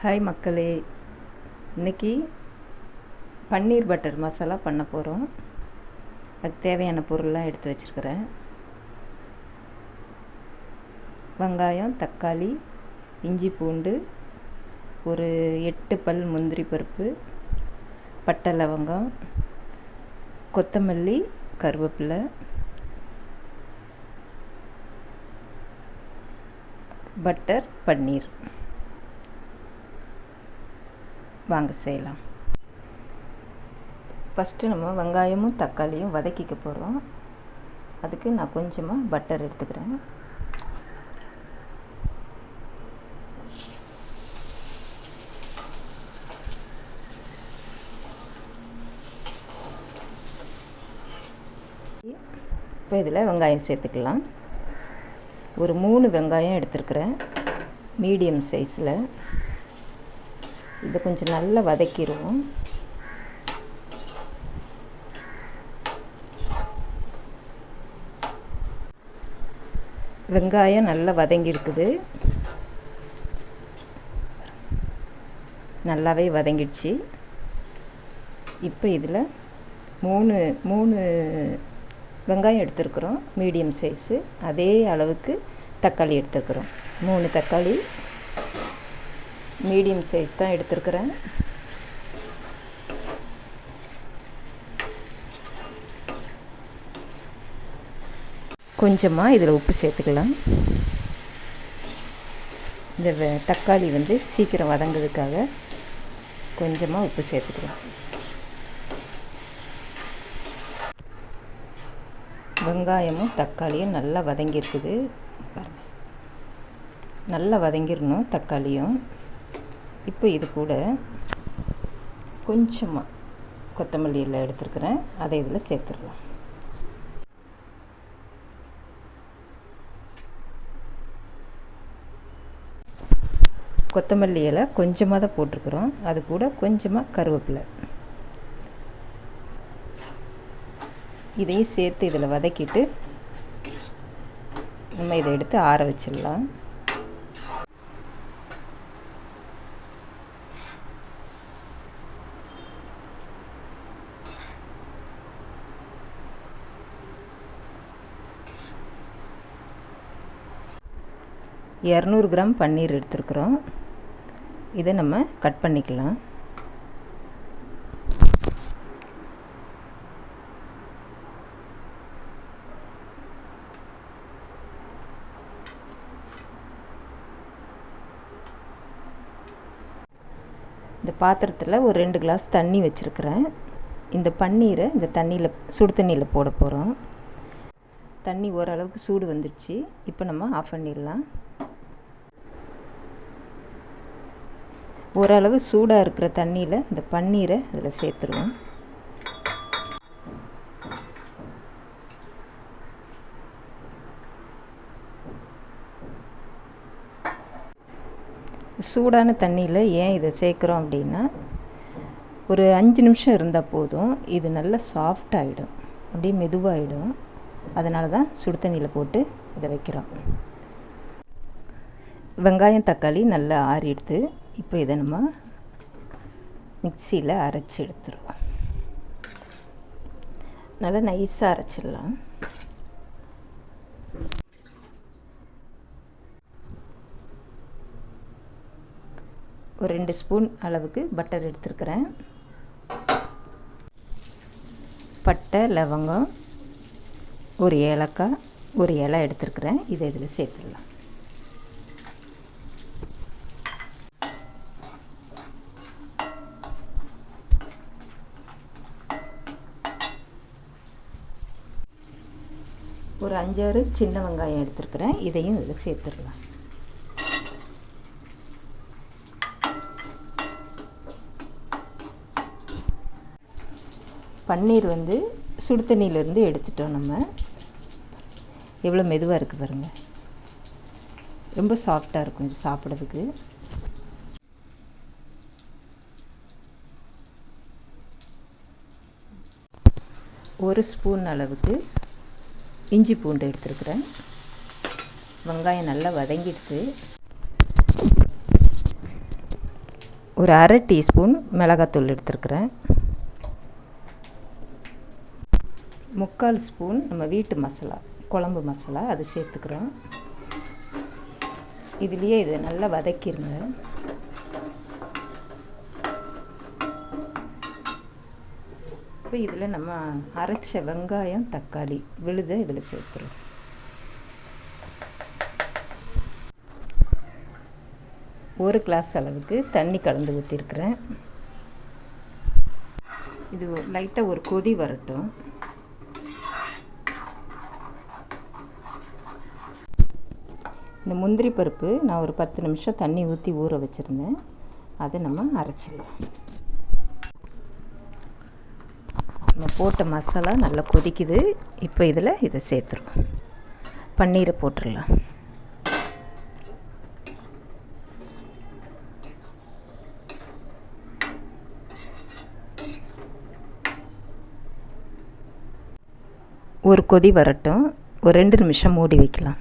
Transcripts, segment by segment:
Hi மக்களே, இன்றைக்கி பன்னீர் butter masala பண்ண போகிறோம். அதுக்கு தேவையான பொருள்லாம் எடுத்து வச்சுருக்கிறேன். வெங்காயம், தக்காளி, இஞ்சி பூண்டு, ஒரு 8 பல் முந்திரி பருப்பு, பட்டை லவங்கம், கொத்தமல்லி, கருவேப்பிலை, பட்டர், பன்னீர். வாங்க செய்யலாம். ஃபஸ்ட்டு நம்ம வெங்காயமும் தக்காளியும் வதக்கிக்க போகிறோம். அதுக்கு நான் கொஞ்சமாக பட்டர் எடுத்துக்கிறேன். இப்போ இதில் வெங்காயம் சேர்த்துக்கலாம். ஒரு 3 வெங்காயம் எடுத்துருக்கிறேன், மீடியம் சைஸில். இதை கொஞ்சம் நல்லா வதக்கிடுவோம். வெங்காயம் நல்லா வதங்கிடுக்குது, நல்லாவே வதங்கிடுச்சு. இப்போ இதில் மூணு வெங்காயம் எடுத்துருக்குறோம், மீடியம் சைஸு. அதே அளவுக்கு தக்காளி எடுத்துருக்குறோம். 3 தக்காளி மீடியம் சைஸ் தான் எடுத்துருக்குறேன். கொஞ்சமாக இதில் உப்பு சேர்த்துக்கலாம். இந்த தக்காளி சீக்கிரம் வதங்கிறதுக்காக கொஞ்சமாக உப்பு சேர்த்துக்கலாம். வெங்காயமும் தக்காளியும் நல்லா வதங்கியிருக்குது பாருங்கள். நல்லா வதங்கிடணும் தக்காளியும். இப்போ இது கூட கொஞ்சமாக கொத்தமல்லி எல்லாம் எடுத்துருக்கிறேன், அதை இதில் சேர்த்துடலாம். கொத்தமல்லி இலை கொஞ்சமாக தான் போட்டிருக்குறோம். அது கூட கொஞ்சமாக கருவேப்பிலை, இதையும் சேர்த்து இதில் வதக்கிட்டு நம்ம இதை எடுத்து ஆற வச்சிடலாம். இரநூறு கிராம் பன்னீர் எடுத்துருக்குறோம். இதை நம்ம கட் பண்ணிக்கலாம். இந்த பாத்திரத்தில் ஒரு 2 கிளாஸ் தண்ணி வச்சுருக்கிறேன். இந்த பன்னீரை இந்த சுடு தண்ணியில் போட போகிறோம். தண்ணி ஓரளவுக்கு சூடு வந்துடுச்சு. இப்போ நம்ம ஆஃப் பண்ணிடலாம். ஓரளவு சூடாக இருக்கிற தண்ணியில் இந்த பன்னீரை அதில் சேர்த்துருவோம். சூடான தண்ணியில் ஏன் இதை சேர்க்குறோம் அப்படின்னா, ஒரு 5 நிமிஷம் இருந்தால் போதும். இது நல்லா சாஃப்டாகிடும், அப்படியே மெதுவாகிடும். அதனால தான் சுடு தண்ணியில் போட்டு இதை வைக்கிறோம். வெங்காயம் தக்காளி நல்லா ஆறிடுது. இப்போ இதை நம்ம மிக்சியில் அரைச்சி எடுத்துருவோம். நல்லா நைஸாக அரைச்சிடலாம். ஒரு 2 ஸ்பூன் அளவுக்கு பட்டர் எடுத்துருக்கிறேன். பட்டை, லவங்கம், ஒரு ஏலக்காய், ஒரு இலை எடுத்துருக்கிறேன். இதை இதில் சேர்த்துடலாம். ஒரு 5-6 சின்ன வெங்காயம் எடுத்துருக்கிறேன். இதையும் இதில் சேர்த்துடலாம். பன்னீர் சுடு தண்ணியிலேருந்து எடுத்துட்டோம். நம்ம எவ்வளோ மெதுவாக இருக்குது பாருங்கள். ரொம்ப சாஃப்டாக இருக்கும் இது சாப்பிட்றதுக்கு. ஒரு ஸ்பூன் அளவுக்கு இஞ்சி பூண்டு எடுத்துருக்குறேன். வெங்காயம் நல்லா வதங்கிடுச்சு. ஒரு அரை டீஸ்பூன் மிளகாத்தூள் எடுத்துருக்குறேன். 3/4 ஸ்பூன் நம்ம வீட்டு மசாலா, குழம்பு மசாலா அது சேர்த்துக்கிறோம். இதுலேயே இதை நல்லா வதக்கிடுங்க. இப்போ இதில் நம்ம அரைச்ச வெங்காயம் தக்காளி விழுதை இதில் சேர்த்துறோம். ஒரு கிளாஸ் அளவுக்கு தண்ணி கலந்து ஊற்றிருக்கிறேன். இது லைட்டாக ஒரு கொதி வரட்டும். இந்த முந்திரி பருப்பு நான் ஒரு 10 நிமிஷம் தண்ணி ஊற்றி ஊற வச்சுருந்தேன். அதை நம்ம அரைச்சிடலாம். நம்ம போட்ட மசாலா நல்லா கொதிக்குது. இப்போ இதில் இதை சேர்த்துருவோம். பன்னீரை போட்டுடலாம். ஒரு கொதி வரட்டும். ஒரு 2 நிமிஷம் மூடி வைக்கலாம்.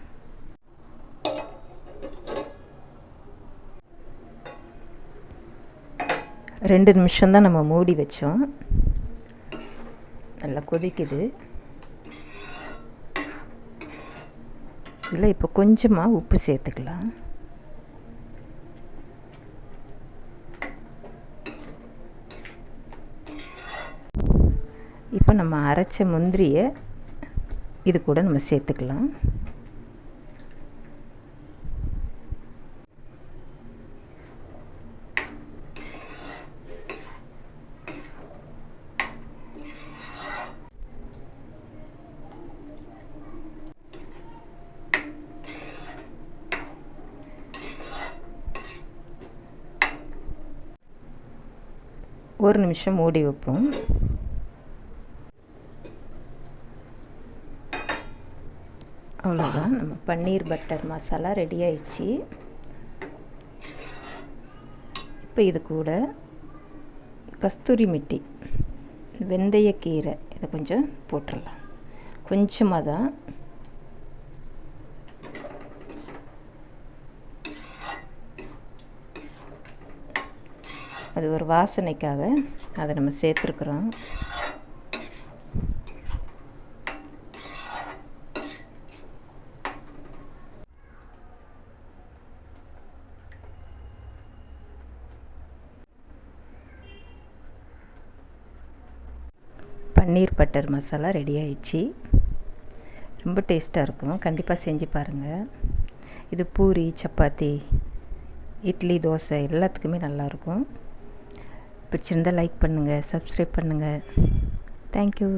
ரெண்டு நிமிஷம்தான் நம்ம மூடி வச்சோம். நல்லா கொதிக்குது. இதில் இப்போ கொஞ்சமாக உப்பு சேர்த்துக்கலாம். இப்போ நம்ம அரைச்ச முந்திரியை இது கூட நம்ம சேர்த்துக்கலாம். ஒரு நிமிஷம் மூடி வைப்போம். அவ்வளோதான், நம்ம பன்னீர் பட்டர் மசாலா ரெடி ஆயிடுச்சு. இப்போ இது கூட கஸ்தூரி மெட்டி, வெந்தயக்கீரை இதை கொஞ்சம் போட்டுடலாம். கொஞ்சமாக தான். அது ஒரு வாசனைக்காக அதை நம்ம சேர்த்துருக்குறோம். பன்னீர் பட்டர் மசாலா ரெடி ஆயிடுச்சு. ரொம்ப டேஸ்ட்டாக இருக்கும். கண்டிப்பாக செஞ்சு பாருங்கள். இது பூரி, சப்பாத்தி, இட்லி, தோசை எல்லாத்துக்குமே நல்லாயிருக்கும். பிடிச்சிருந்தால் லைக் பண்ணுங்கள், சப்ஸ்கிரைப் பண்ணுங்கள். தேங்க்யூ.